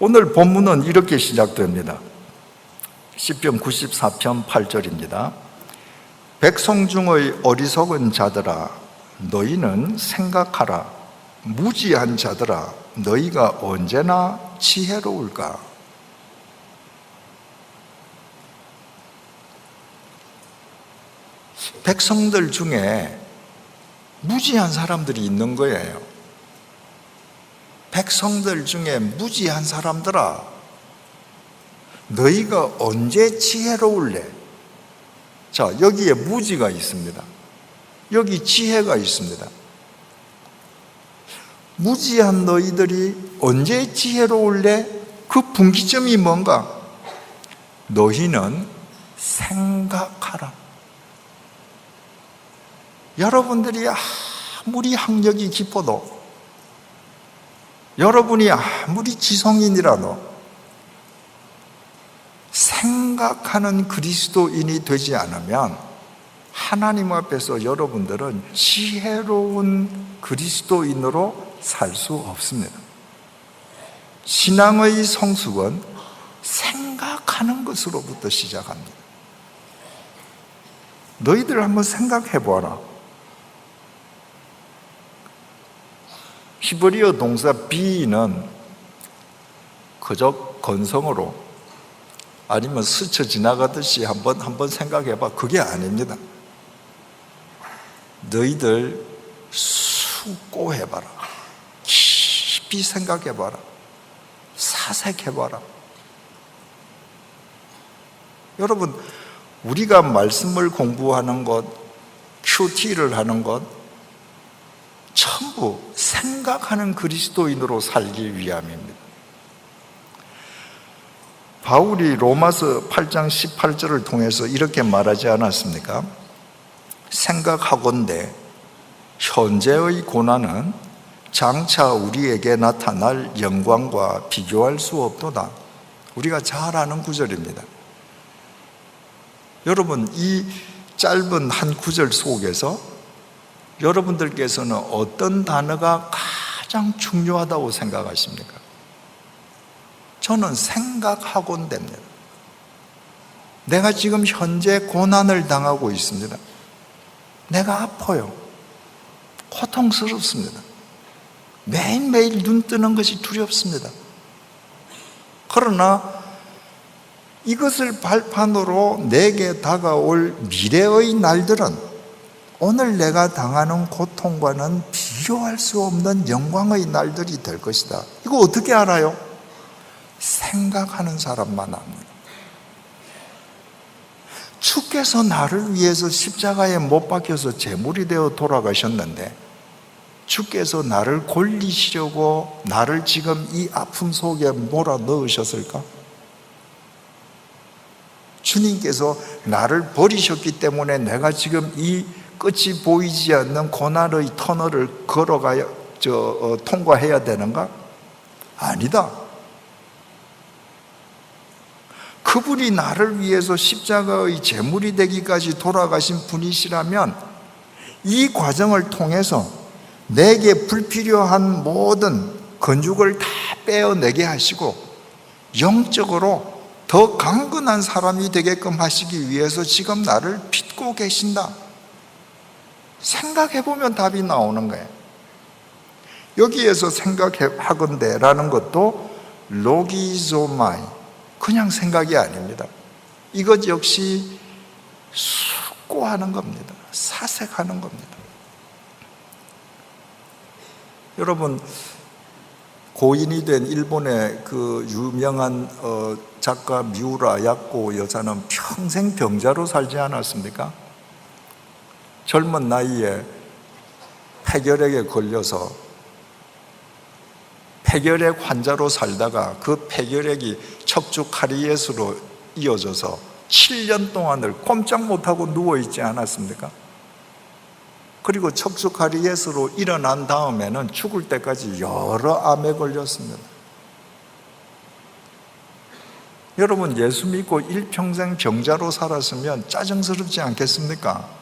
오늘 본문은 이렇게 시작됩니다. 시편 94편 8절입니다. 백성 중의 어리석은 자들아 너희는 생각하라. 무지한 자들아 너희가 언제나 지혜로울까? 백성들 중에 무지한 사람들이 있는 거예요. 백성들 중에 무지한 사람들아 너희가 언제 지혜로울래? 자, 여기에 무지가 있습니다. 여기 지혜가 있습니다. 무지한 너희들이 언제 지혜로울래? 그 분기점이 뭔가? 너희는 생각하라. 여러분들이 아무리 학력이 깊어도, 여러분이 아무리 지성인이라도 생각하는 그리스도인이 되지 않으면 하나님 앞에서 여러분들은 지혜로운 그리스도인으로 살 수 없습니다. 신앙의 성숙은 생각하는 것으로부터 시작합니다. 너희들 한번 생각해 보아라. 히브리어 동사 be는 그저 건성으로 아니면 스쳐 지나가듯이 한번 생각해 봐. 그게 아닙니다. 너희들 숙고해 봐라. 깊이 생각해 봐라. 사색해 봐라. 여러분, 우리가 말씀을 공부하는 것, 큐티를 하는 것 전부 생각하는 그리스도인으로 살기 위함입니다. 바울이 로마서 8장 18절을 통해서 이렇게 말하지 않았습니까? 생각하건대 현재의 고난은 장차 우리에게 나타날 영광과 비교할 수 없도다. 우리가 잘 아는 구절입니다. 여러분, 이 짧은 한 구절 속에서 여러분들께서는 어떤 단어가 가장 중요하다고 생각하십니까? 저는 생각하곤 됩니다. 내가 지금 현재 고난을 당하고 있습니다. 내가 아파요. 고통스럽습니다. 매일매일 눈 뜨는 것이 두렵습니다. 그러나 이것을 발판으로 내게 다가올 미래의 날들은 오늘 내가 당하는 고통과는 비교할 수 없는 영광의 날들이 될 것이다. 이거 어떻게 알아요? 생각하는 사람만 압니다. 주께서 나를 위해서 십자가에 못 박혀서 제물이 되어 돌아가셨는데 주께서 나를 골리시려고 나를 지금 이 아픔 속에 몰아 넣으셨을까? 주님께서 나를 버리셨기 때문에 내가 지금 이 끝이 보이지 않는 고난의 터널을 통과해야 되는가? 아니다. 그분이 나를 위해서 십자가의 제물이 되기까지 돌아가신 분이시라면 이 과정을 통해서 내게 불필요한 모든 건축을 다 빼어내게 하시고 영적으로 더 강건한 사람이 되게끔 하시기 위해서 지금 나를 빚고 계신다. 생각해보면 답이 나오는 거예요. 여기에서 생각하건대 라는 것도 로기조마이, 그냥 생각이 아닙니다. 이것 역시 숙고하는 겁니다. 사색하는 겁니다. 여러분, 고인이 된 일본의 그 유명한 작가 미우라 야코 여사는 평생 병자로 살지 않았습니까? 젊은 나이에 폐결핵에 걸려서 폐결핵 환자로 살다가 그 폐결핵이 척추 카리에스로 이어져서 7년 동안을 꼼짝 못하고 누워있지 않았습니까? 그리고 척추 카리에스로 일어난 다음에는 죽을 때까지 여러 암에 걸렸습니다. 여러분, 예수 믿고 일평생 병자로 살았으면 짜증스럽지 않겠습니까?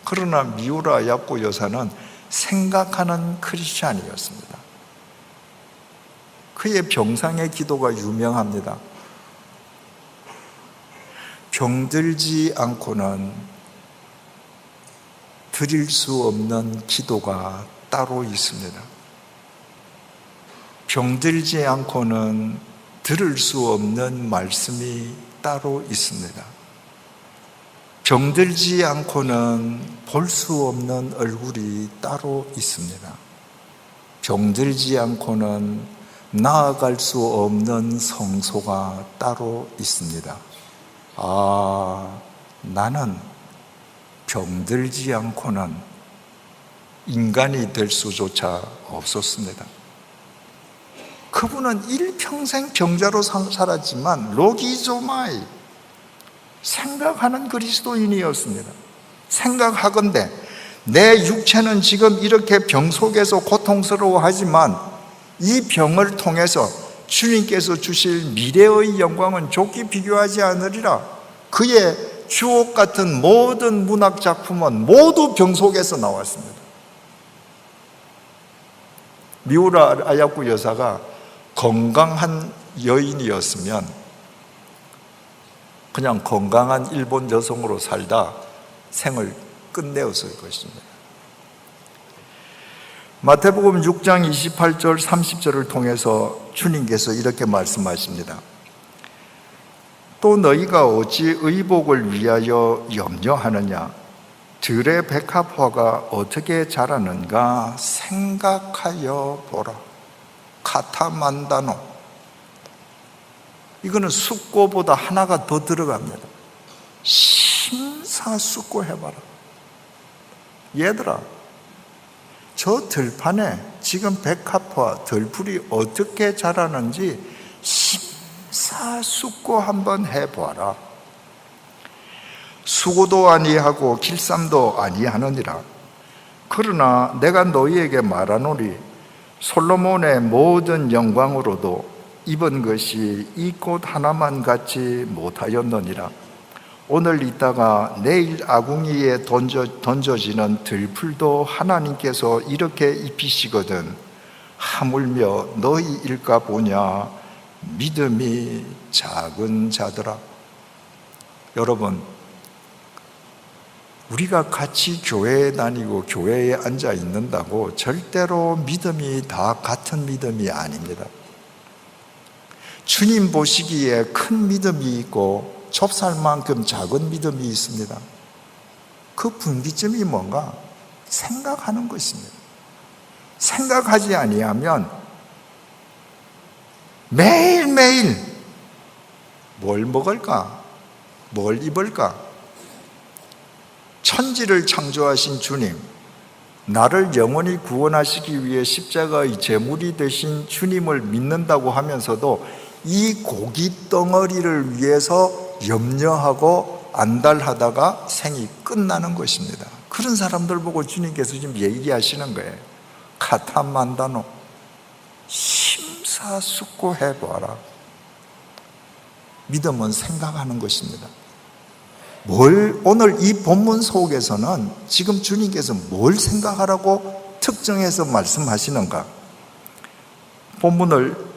그러나 미우라 야코 여사는 생각하는 크리스찬이었습니다. 그의 병상의 기도가 유명합니다. 병들지 않고는 드릴 수 없는 기도가 따로 있습니다. 병들지 않고는 들을 수 없는 말씀이 따로 있습니다. 병들지 않고는 볼 수 없는 얼굴이 따로 있습니다. 병들지 않고는 나아갈 수 없는 성소가 따로 있습니다. 나는 병들지 않고는 인간이 될 수조차 없었습니다. 그분은 일평생 병자로 살았지만 로기조마이 생각하는 그리스도인이었습니다. 생각하건대 내 육체는 지금 이렇게 병 속에서 고통스러워하지만 이 병을 통해서 주님께서 주실 미래의 영광은 좋게 비교하지 않으리라. 그의 주옥 같은 모든 문학 작품은 모두 병 속에서 나왔습니다. 미우라 아야쿠 여사가 건강한 여인이었으면 그냥 건강한 일본 여성으로 살다 생을 끝내었을 것입니다. 마태복음 6장 28절 30절을 통해서 주님께서 이렇게 말씀하십니다. 또 너희가 어찌 의복을 위하여 염려하느냐? 들의 백합화가 어떻게 자라는가 생각하여 보라. 카타만다노. 이거는 숫고보다 하나가 더 들어갑니다. 심사숙고해봐라. 얘들아, 저 들판에 지금 백합화, 들풀이 어떻게 자라는지 심사숙고 한번 해보아라. 수고도 아니하고 길쌈도 아니하느니라. 그러나 내가 너희에게 말하노니 솔로몬의 모든 영광으로도 입은 것이 이 꽃 하나만 같지 못하였느니라. 오늘 있다가 내일 아궁이에 던져지는 들풀도 하나님께서 이렇게 입히시거든 하물며 너희일까 보냐 믿음이 작은 자들아. 여러분, 우리가 같이 교회에 다니고 교회에 앉아 있는다고 절대로 믿음이 다 같은 믿음이 아닙니다. 주님 보시기에 큰 믿음이 있고 좁쌀만큼 작은 믿음이 있습니다. 그 분기점이 뭔가? 생각하는 것입니다. 생각하지 아니하면 매일매일 뭘 먹을까? 뭘 입을까? 천지를 창조하신 주님, 나를 영원히 구원하시기 위해 십자가의 제물이 되신 주님을 믿는다고 하면서도 이 고기 덩어리를 위해서 염려하고 안달하다가 생이 끝나는 것입니다. 그런 사람들 보고 주님께서 지금 얘기하시는 거예요. 카타만다노, 심사숙고해봐라. 믿음은 생각하는 것입니다. 오늘 이 본문 속에서는 지금 주님께서 뭘 생각하라고 특정해서 말씀하시는가? 본문을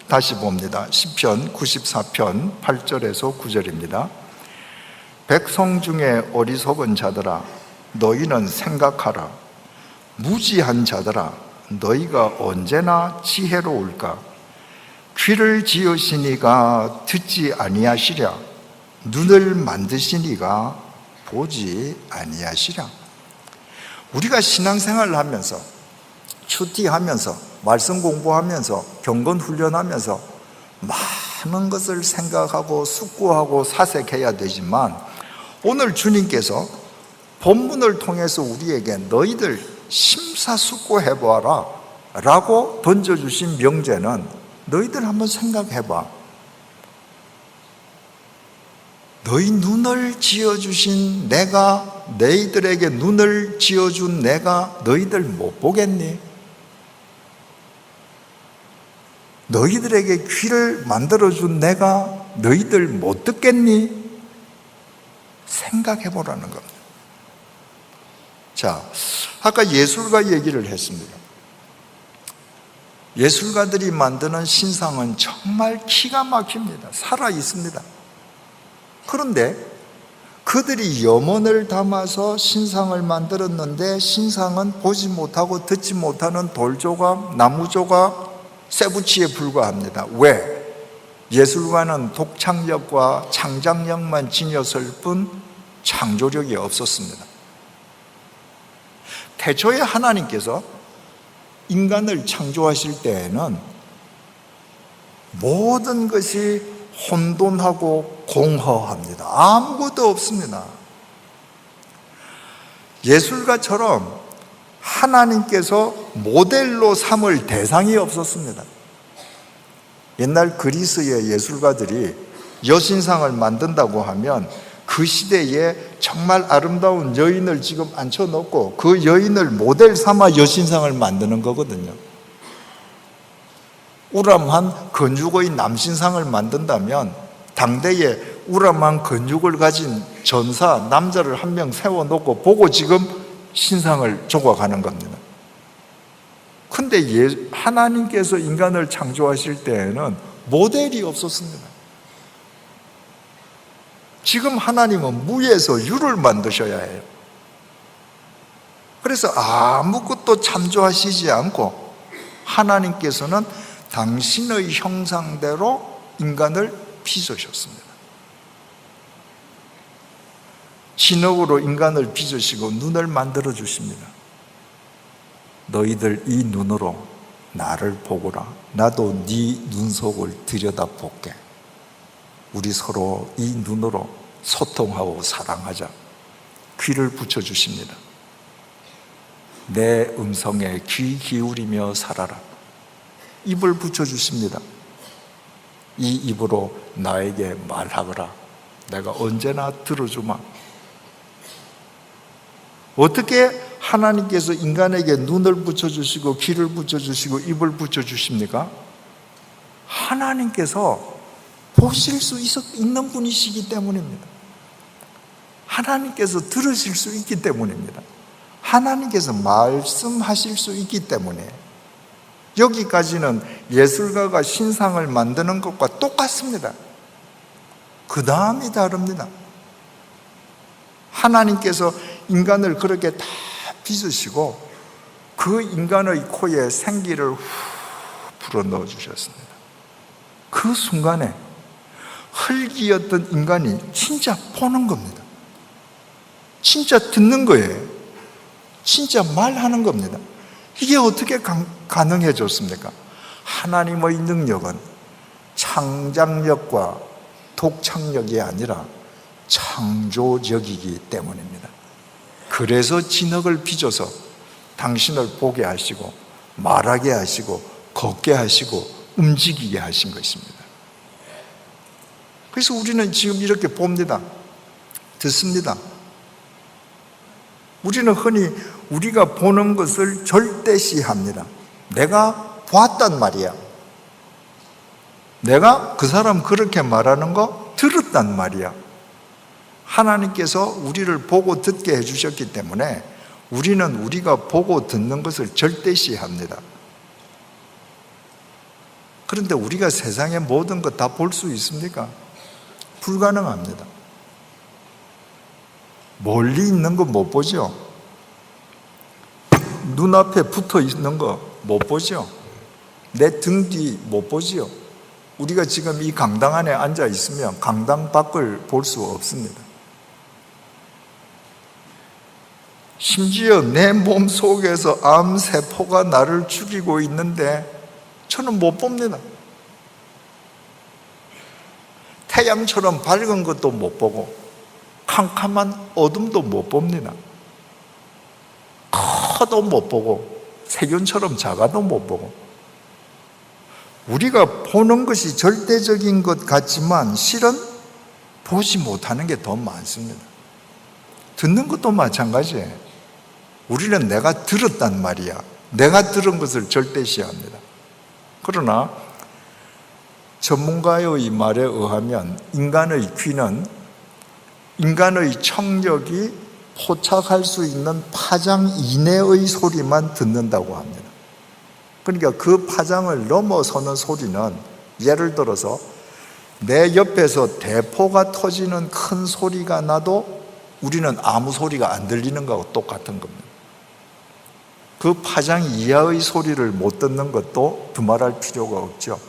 다시 봅니다. 시편 94편 8절에서 9절입니다. 백성 중에 어리석은 자들아 너희는 생각하라. 무지한 자들아 너희가 언제나 지혜로울까? 귀를 지으시니가 듣지 아니하시랴. 눈을 만드시니가 보지 아니하시랴. 우리가 신앙생활을 하면서 큐티하면서 말씀 공부하면서 경건 훈련하면서 많은 것을 생각하고 숙고하고 사색해야 되지만 오늘 주님께서 본문을 통해서 우리에게 너희들 심사숙고해봐라 라고 던져주신 명제는 너희들 한번 생각해봐. 너희 눈을 지어주신 내가, 너희들에게 눈을 지어준 내가 너희들 못 보겠니? 너희들에게 귀를 만들어준 내가 너희들 못 듣겠니? 생각해보라는 겁니다. 자, 아까 예술가 얘기를 했습니다. 예술가들이 만드는 신상은 정말 기가 막힙니다. 살아 있습니다. 그런데 그들이 염원을 담아서 신상을 만들었는데 신상은 보지 못하고 듣지 못하는 돌조각, 나무조각, 쇠붙이에 불과합니다. 왜? 예술가는 독창력과 창작력만 지녔을 뿐 창조력이 없었습니다. 태초에 하나님께서 인간을 창조하실 때에는 모든 것이 혼돈하고 공허합니다. 아무것도 없습니다. 예술가처럼 하나님께서 모델로 삼을 대상이 없었습니다. 옛날 그리스의 예술가들이 여신상을 만든다고 하면 그 시대에 정말 아름다운 여인을 지금 앉혀놓고 그 여인을 모델 삼아 여신상을 만드는 거거든요. 우람한 근육의 남신상을 만든다면 당대에 우람한 근육을 가진 전사, 남자를 한 명 세워놓고 보고 지금 신상을 조각하는 겁니다. 근데 하나님께서 인간을 창조하실 때에는 모델이 없었습니다. 지금 하나님은 무에서 유를 만드셔야 해요. 그래서 아무것도 창조하시지 않고 하나님께서는 당신의 형상대로 인간을 빚으셨습니다. 진흙으로 인간을 빚으시고 눈을 만들어 주십니다. 너희들 이 눈으로 나를 보거라. 나도 네 눈속을 들여다볼게. 우리 서로 이 눈으로 소통하고 사랑하자. 귀를 붙여주십니다. 내 음성에 귀 기울이며 살아라. 입을 붙여주십니다. 이 입으로 나에게 말하거라. 내가 언제나 들어주마. 어떻게 하나님께서 인간에게 눈을 붙여주시고 귀를 붙여주시고 입을 붙여주십니까? 하나님께서 보실 수 있는 분이시기 때문입니다. 하나님께서 들으실 수 있기 때문입니다. 하나님께서 말씀하실 수 있기 때문에 여기까지는 예술가가 신상을 만드는 것과 똑같습니다. 그 다음이 다릅니다. 하나님께서 인간을 그렇게 다 빚으시고 그 인간의 코에 생기를 후 불어넣어 주셨습니다. 그 순간에 흙이었던 인간이 진짜 보는 겁니다. 진짜 듣는 거예요. 진짜 말하는 겁니다. 이게 어떻게 가능해졌습니까? 하나님의 능력은 창작력과 독창력이 아니라 창조력이기 때문입니다. 그래서 진흙을 빚어서 당신을 보게 하시고 말하게 하시고 걷게 하시고 움직이게 하신 것입니다. 그래서 우리는 지금 이렇게 봅니다. 듣습니다. 우리는 흔히 우리가 보는 것을 절대시합니다. 내가 봤단 말이야. 내가 그 사람 그렇게 말하는 거 들었단 말이야. 하나님께서 우리를 보고 듣게 해주셨기 때문에 우리는 우리가 보고 듣는 것을 절대시합니다. 그런데 우리가 세상의 모든 것 다 볼 수 있습니까? 불가능합니다. 멀리 있는 거 못 보죠? 눈앞에 붙어 있는 거 못 보죠? 내 등 뒤 못 보죠? 우리가 지금 이 강당 안에 앉아 있으면 강당 밖을 볼 수 없습니다. 심지어 내 몸 속에서 암세포가 나를 죽이고 있는데 저는 못 봅니다. 태양처럼 밝은 것도 못 보고 캄캄한 어둠도 못 봅니다. 커도 못 보고 세균처럼 작아도 못 보고 우리가 보는 것이 절대적인 것 같지만 실은 보지 못하는 게 더 많습니다. 듣는 것도 마찬가지예요. 우리는 내가 들었단 말이야. 내가 들은 것을 절대시합니다. 그러나 전문가의 말에 의하면 인간의 귀는 인간의 청력이 포착할 수 있는 파장 이내의 소리만 듣는다고 합니다. 그러니까 그 파장을 넘어서는 소리는, 예를 들어서 내 옆에서 대포가 터지는 큰 소리가 나도 우리는 아무 소리가 안 들리는 거하고 똑같은 겁니다. 그 파장 이하의 소리를 못 듣는 것도 두말할 필요가 없죠.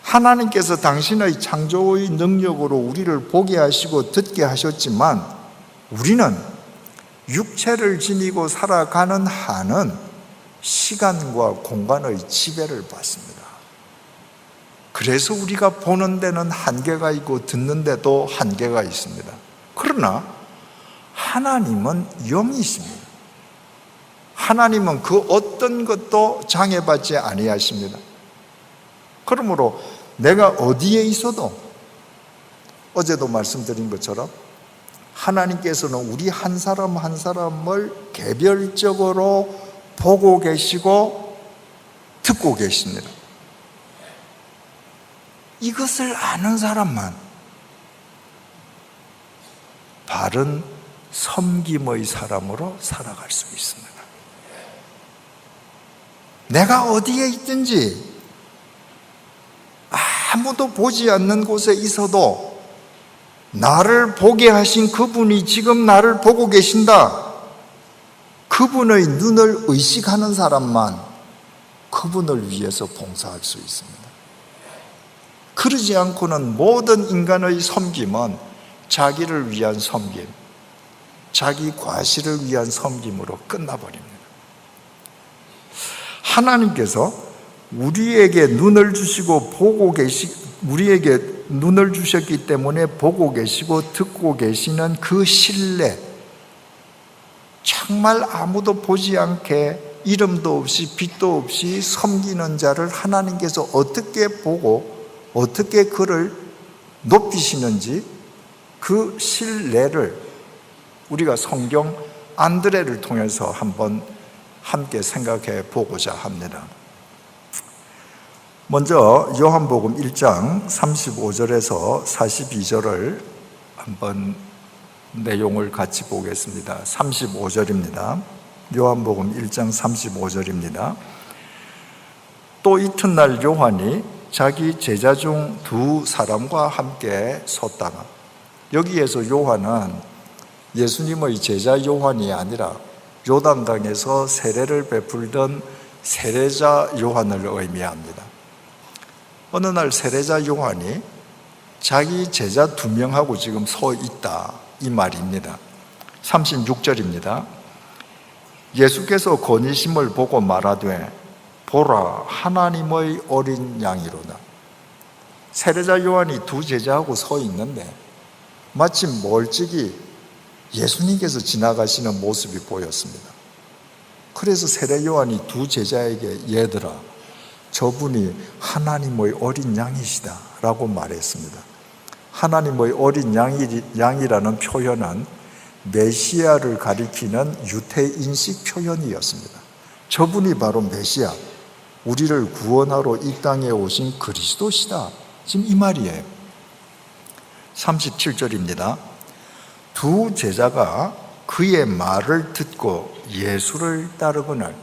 하나님께서 당신의 창조의 능력으로 우리를 보게 하시고 듣게 하셨지만 우리는 육체를 지니고 살아가는 한은 시간과 공간의 지배를 받습니다. 그래서 우리가 보는 데는 한계가 있고 듣는 데도 한계가 있습니다. 그러나 하나님은 영이십니다. 하나님은 그 어떤 것도 장애받지 아니하십니다. 그러므로 내가 어디에 있어도, 어제도 말씀드린 것처럼 하나님께서는 우리 한 사람 한 사람을 개별적으로 보고 계시고 듣고 계십니다. 이것을 아는 사람만 바른 섬김의 사람으로 살아갈 수 있습니다. 내가 어디에 있든지 아무도 보지 않는 곳에 있어도 나를 보게 하신 그분이 지금 나를 보고 계신다. 그분의 눈을 의식하는 사람만 그분을 위해서 봉사할 수 있습니다. 그러지 않고는 모든 인간의 섬김은 자기를 위한 섬김, 자기 과시를 위한 섬김으로 끝나버립니다. 하나님께서 우리에게 눈을 주시고 우리에게 눈을 주셨기 때문에 보고 계시고 듣고 계시는 그 신뢰, 정말 아무도 보지 않게 이름도 없이 빛도 없이 섬기는 자를 하나님께서 어떻게 보고 어떻게 그를 높이시는지, 그 신뢰를 우리가 성경 안드레를 통해서 한번 함께 생각해 보고자 합니다. 먼저 요한복음 1장 35절에서 42절을 한번 내용을 같이 보겠습니다. 35절입니다. 요한복음 1장 35절입니다. 또 이튿날 요한이 자기 제자 중 두 사람과 함께 섰다가, 여기에서 요한은 예수님의 제자 요한이 아니라 요단강에서 세례를 베풀던 세례자 요한을 의미합니다. 어느 날 세례자 요한이 자기 제자 2명하고 지금 서 있다, 이 말입니다. 36절입니다. 예수께서 거니심을 보고 말하되 보라, 하나님의 어린 양이로다. 세례자 요한이 두 제자하고 서 있는데 마침 멀찍이 예수님께서 지나가시는 모습이 보였습니다. 그래서 세례 요한이 두 제자에게 얘들아, 저분이 하나님의 어린 양이시다 라고 말했습니다. 하나님의 어린 양이라는 표현은 메시아를 가리키는 유태인식 표현이었습니다. 저분이 바로 메시아, 우리를 구원하러 이 땅에 오신 그리스도시다, 지금 이 말이에요. 37절입니다. 두 제자가 그의 말을 듣고 예수를 따르거늘,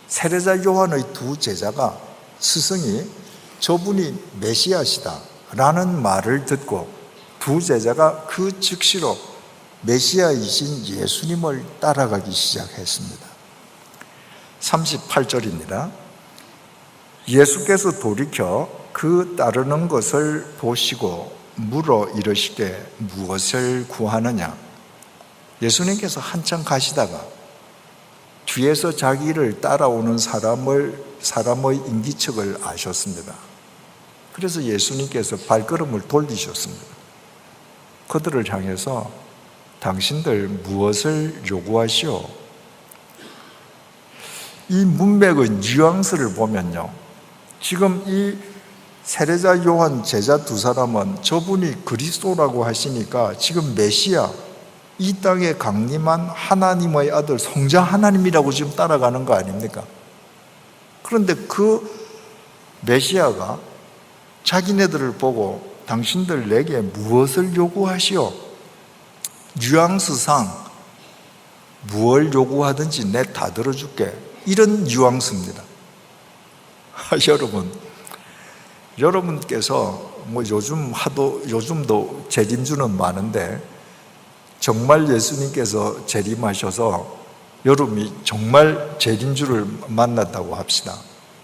세례자 요한의 두 제자가 스승이 저분이 메시아시다 라는 말을 듣고 두 제자가 그 즉시로 메시아이신 예수님을 따라가기 시작했습니다. 38절입니다. 예수께서 돌이켜 그 따르는 것을 보시고 물어 이르시되 무엇을 구하느냐. 예수님께서 한참 가시다가 뒤에서 자기를 따라오는 사람의 인기척을 아셨습니다. 그래서 예수님께서 발걸음을 돌리셨습니다. 그들을 향해서 당신들 무엇을 요구하시오? 이 문맥의 뉘앙스를 보면요, 지금 이 세례자 요한 제자 두 사람은 저분이 그리스도라고 하시니까 지금 메시아, 이 땅에 강림한 하나님의 아들 성자 하나님이라고 지금 따라가는 거 아닙니까? 그런데 그 메시아가 자기네들을 보고 당신들 내게 무엇을 요구하시오? 뉘앙스상 무엇을 요구하든지 내 다 들어줄게, 이런 뉘앙스입니다. 여러분께서 요즘도 재림주는 많은데 정말 예수님께서 재림하셔서 여러분이 정말 재림주를 만났다고 합시다.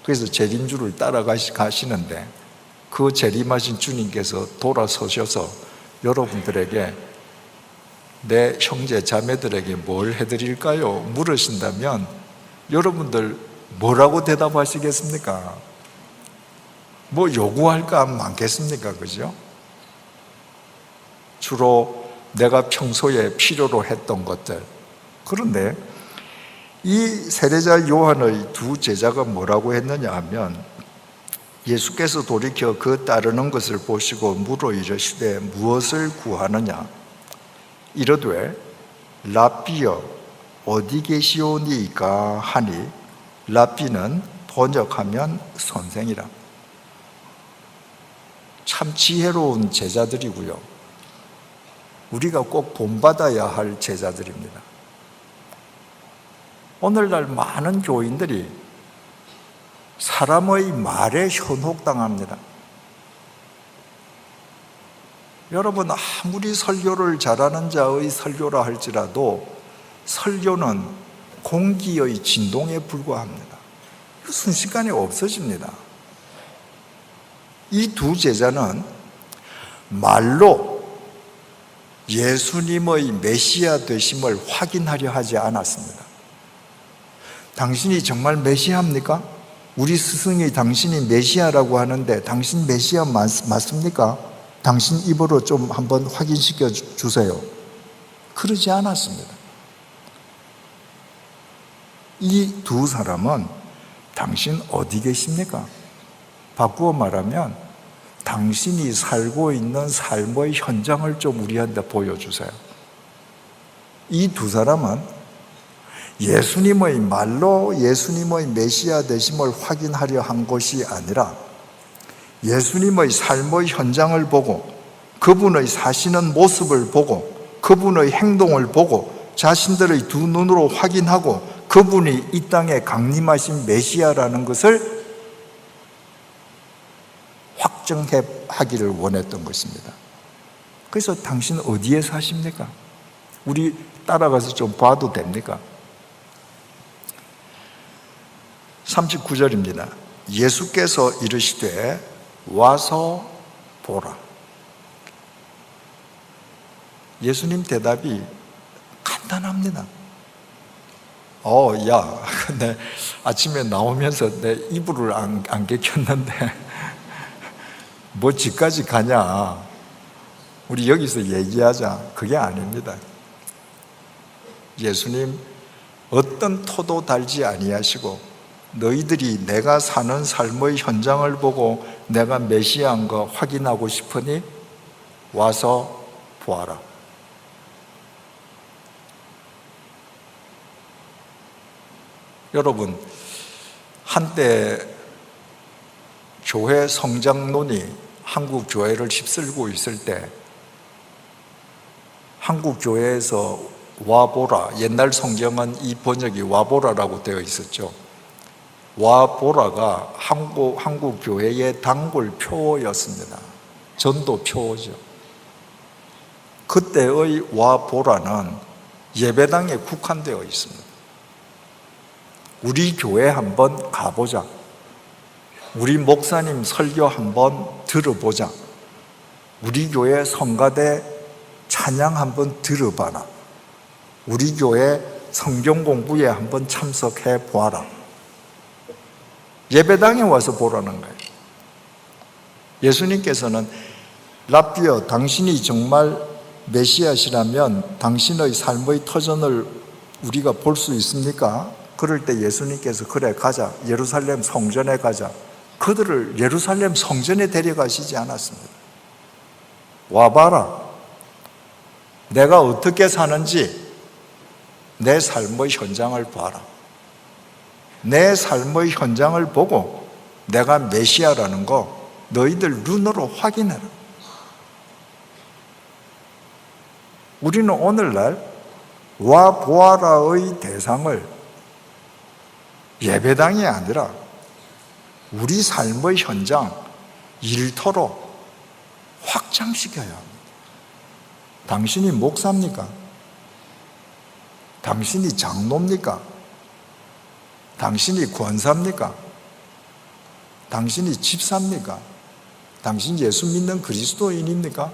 그래서 재림주를 따라가시는데 그 재림하신 주님께서 돌아서셔서 여러분들에게 내 형제 자매들에게 뭘 해드릴까요? 물으신다면 여러분들 뭐라고 대답하시겠습니까? 뭐 요구할 거 많겠습니까? 그죠? 주로 내가 평소에 필요로 했던 것들. 그런데 이 세례자 요한의 두 제자가 뭐라고 했느냐 하면 예수께서 돌이켜 그 따르는 것을 보시고 물어 이르시되 무엇을 구하느냐? 이르되 랍비여 어디 계시오니이까 하니 랍비는 번역하면 선생이라. 참 지혜로운 제자들이고요. 우리가 꼭 본받아야 할 제자들입니다. 오늘날 많은 교인들이 사람의 말에 현혹당합니다. 여러분, 아무리 설교를 잘하는 자의 설교라 할지라도 설교는 공기의 진동에 불과합니다. 순식간에 없어집니다. 이 두 제자는 말로 예수님의 메시아 되심을 확인하려 하지 않았습니다. 당신이 정말 메시아입니까? 우리 스승이 당신이 메시아라고 하는데 당신 메시아 맞습니까? 당신 입으로 좀 한번 확인시켜 주세요. 그러지 않았습니다. 이 두 사람은 당신 어디 계십니까? 바꾸어 말하면 당신이 살고 있는 삶의 현장을 좀 우리한테 보여주세요. 이 두 사람은 예수님의 말로 예수님의 메시아 되심을 확인하려 한 것이 아니라 예수님의 삶의 현장을 보고 그분의 사시는 모습을 보고 그분의 행동을 보고 자신들의 두 눈으로 확인하고 그분이 이 땅에 강림하신 메시아라는 것을 확정하기를 원했던 것입니다. 그래서 당신 어디에 사십니까? 우리 따라가서 좀 봐도 됩니까? 39절입니다. 예수께서 이르시되 와서 보라. 예수님 대답이 간단합니다. 근데 아침에 나오면서 내 이불을 안 개켰는데 뭐 집까지 가냐? 우리 여기서 얘기하자. 그게 아닙니다. 예수님 어떤 토도 달지 아니하시고 너희들이 내가 사는 삶의 현장을 보고 내가 메시아인 거 확인하고 싶으니 와서 보아라. 여러분, 한때 교회 성장론이 한국 교회를 휩쓸고 있을 때 한국 교회에서 와보라, 옛날 성경은 이 번역이 와보라라고 되어 있었죠. 와보라가 한국 교회의 단골 표어였습니다. 전도 표어죠. 그때의 와보라는 예배당에 국한되어 있습니다. 우리 교회 한번 가보자. 우리 목사님 설교 한번 들어보자. 우리 교회 성가대 찬양 한번 들어봐라. 우리 교회 성경 공부에 한번 참석해 보아라. 예배당에 와서 보라는 거예요. 예수님께서는 랍비여, 당신이 정말 메시아시라면 당신의 삶의 터전을 우리가 볼 수 있습니까? 그럴 때 예수님께서 그래 가자, 예루살렘 성전에 가자. 그들을 예루살렘 성전에 데려가시지 않았습니다. 와봐라. 내가 어떻게 사는지 내 삶의 현장을 봐라. 내 삶의 현장을 보고 내가 메시아라는 거 너희들 눈으로 확인해라. 우리는 오늘날 와보아라의 대상을 예배당이 아니라 우리 삶의 현장, 일터로 확장시켜야 합니다. 당신이 목사입니까? 당신이 장로입니까? 당신이 권사입니까? 당신이 집사입니까? 당신 예수 믿는 그리스도인입니까?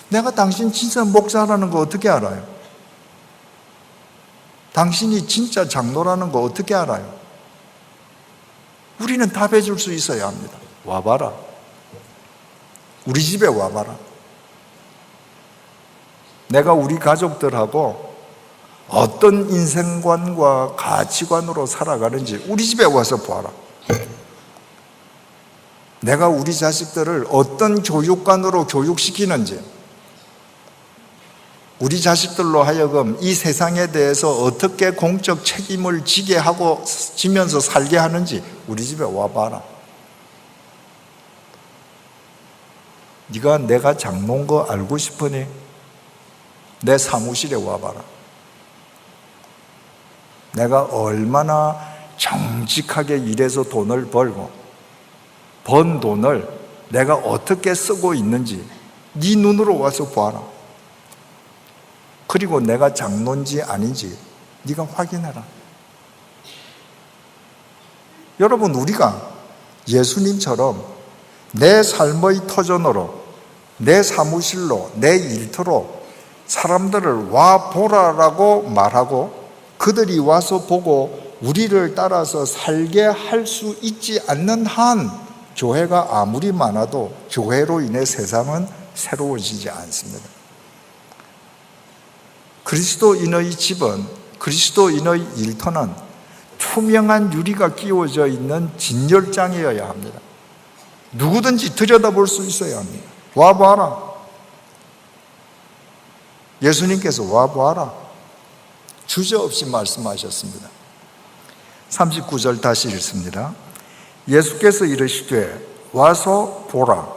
내가 당신 진짜 목사라는 거 어떻게 알아요? 당신이 진짜 장로라는 거 어떻게 알아요? 우리는 답해 줄 수 있어야 합니다. 와봐라. 우리 집에 와봐라. 내가 우리 가족들하고 어떤 인생관과 가치관으로 살아가는지 우리 집에 와서 보아라. 내가 우리 자식들을 어떤 교육관으로 교육시키는지, 우리 자식들로 하여금 이 세상에 대해서 어떻게 공적 책임을 지면서 살게 하는지 우리 집에 와봐라. 네가 내가 장로인 거 알고 싶으니 내 사무실에 와봐라. 내가 얼마나 정직하게 일해서 돈을 벌고 번 돈을 내가 어떻게 쓰고 있는지 네 눈으로 와서 봐라. 그리고 내가 장로인지 아닌지 네가 확인해라. 여러분, 우리가 예수님처럼 내 삶의 터전으로, 내 사무실로, 내 일터로 사람들을 와 보라라고 말하고 그들이 와서 보고 우리를 따라서 살게 할 수 있지 않는 한 교회가 아무리 많아도 교회로 인해 세상은 새로워지지 않습니다. 그리스도인의 집은, 그리스도인의 일터는 투명한 유리가 끼워져 있는 진열장이어야 합니다. 누구든지 들여다볼 수 있어야 합니다. 와봐라. 예수님께서 와봐라. 주저없이 말씀하셨습니다. 39절 다시 읽습니다. 예수께서 이르시되 와서 보라.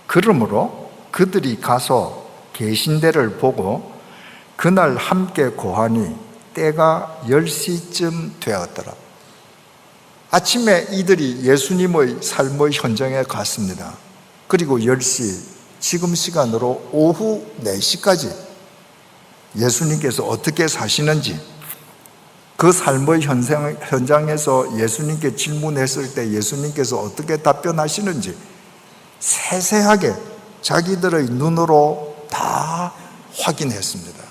그러므로 그들이 가서 계신 데를 보고 그날 함께 고하니 때가 10시쯤 되었더라. 아침에 이들이 예수님의 삶의 현장에 갔습니다. 그리고 10시, 지금 시간으로 오후 4시까지 예수님께서 어떻게 사시는지, 그 삶의 현장에서 예수님께 질문했을 때 예수님께서 어떻게 답변하시는지 세세하게 자기들의 눈으로 다 확인했습니다.